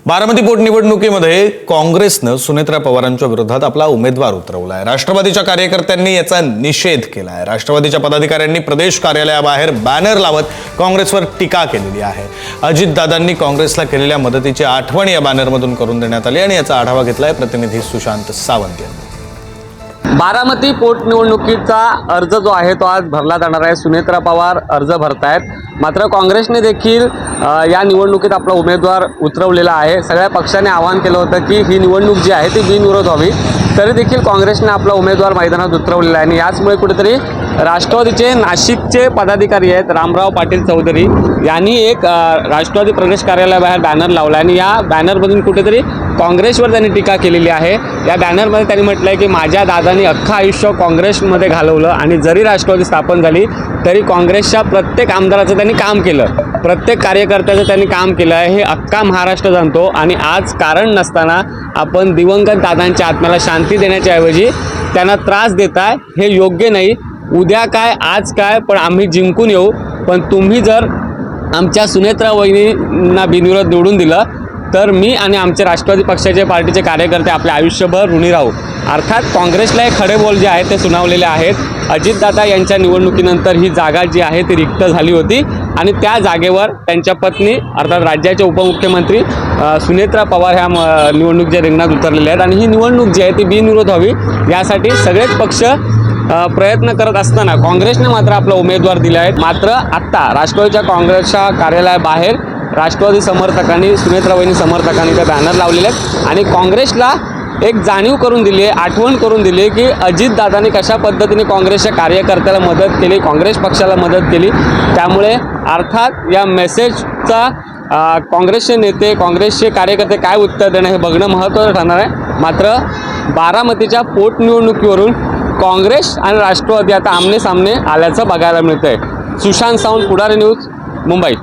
बारामती पोटनिवडणुकीमध्ये काँग्रेसनं सुनेत्रा पवारांच्या विरोधात आपला उमेदवार उतरवलाय। राष्ट्रवादीच्या कार्यकर्त्यांनी याचा निषेध केलाय। राष्ट्रवादीच्या पदाधिकाऱ्यांनी प्रदेश कार्यालयाबाहेर बॅनर लावत काँग्रेसवर टीका केलेली आहे। अजितदादांनी काँग्रेसला केलेल्या मदतीची आठवण या बॅनरमधून करून देण्यात आली आणि याचा आढावा घेतलाय प्रतिनिधी सुशांत सावंत यांनी। बारामती पोटनिवडणुकीचा अर्ज जो आहे तो आज भरला जाणार आहे। सुनेत्रा पवार अर्ज भरतायत, मात्र काँग्रेसने देखील या निवडणुकीत आपला उमेदवार उतरवलेला आहे। सगळ्या पक्षाने आवाहन केलं होतं की ही निवडणूक जी आहे ती बिनविरोध व्हावी, तरी देखील काँग्रेसने आपला उमेदवार मैदानात उतरवलेला आहे आणि याचमुळे कुठेतरी राष्ट्रवादीचे नाशिकचे पदाधिकारी आहेत रामराव पाटील चौधरी यांनी एक राष्ट्रवादी प्रदेश कार्यालयाबाहेर बॅनर लावला आणि या बॅनरमधून कुठेतरी काँग्रेसवर त्यांनी टीका केलेली आहे। या बॅनरमध्ये त्यांनी म्हटलं आहे की माझ्या दादांनी अख्खं आयुष्य काँग्रेसमध्ये घालवलं आणि जरी राष्ट्रवादी स्थापन झाली तरी काँग्रेसच्या प्रत्येक आमदाराचं त्यांनी काम केलं, प्रत्येक कार्यकर्त्याचं त्यांनी काम केलं आहे, हे अख्खा महाराष्ट्र जाणतो। आणि आज कारण नसताना आपण दिवंगत दादांच्या आत्म्याला शांती देण्याच्या ऐवजी त्यांना त्रास देताय, हे योग्य नाही। उद्या काय आज काय पण आम्ही जिंकून येऊ, पण तुम्ही जर आमच्या सुनेत्रा वहिनींना बिनविरोध निवडून दिलं तर मी आणि आमचे राष्ट्रवादी पक्षाचे पार्टीचे कार्यकर्ते आपले आयुष्यभर ऋणी राहू। अर्थात काँग्रेसला हे खडे बोल जे आहेत ते सुनावलेले आहेत। अजितदादा यांच्या निवडणुकीनंतर ही जागा जी आहे ती रिक्त झाली होती आणि त्या जागेवर त्यांच्या पत्नी अर्थात राज्याचे उपमुख्यमंत्री सुनेत्रा पवार ह्या निवडणुकीच्या रिंगणात उतरलेल्या आहेत आणि ही निवडणूक जी आहे ती बिनविरोध व्हावी यासाठी सगळेच पक्ष प्रयत्न करत असताना काँग्रेसने मात्र आपला उमेदवार दिला आहे। मात्र आत्ता राष्ट्रवादीच्या काँग्रेसच्या कार्यालयाबाहेर राष्ट्रवादी समर्थकांनी सुनेत्रा वहिनी समर्थकांनी ते बॅनर लावलेले आहेत आणि काँग्रेसला एक जाणीव करून दिली आहे, आठवण करून दिली आहे की अजितदादांनी कशा पद्धतीने काँग्रेसच्या कार्यकर्त्याला मदत केली, काँग्रेस पक्षाला मदत केली। त्यामुळे अर्थात या मेसेजचा काँग्रेसचे नेते काँग्रेसचे कार्यकर्ते काय उत्तर देणं हे बघणं महत्त्वाचं ठरणार आहे। मात्र बारामतीच्या पोटनिवडणुकीवरून काँग्रेस आणि राष्ट्रवादी आता आमने सामने आल्याचं बघायला मिळतंय। सुशांत सावंत, पुढारी न्यूज, मुंबई।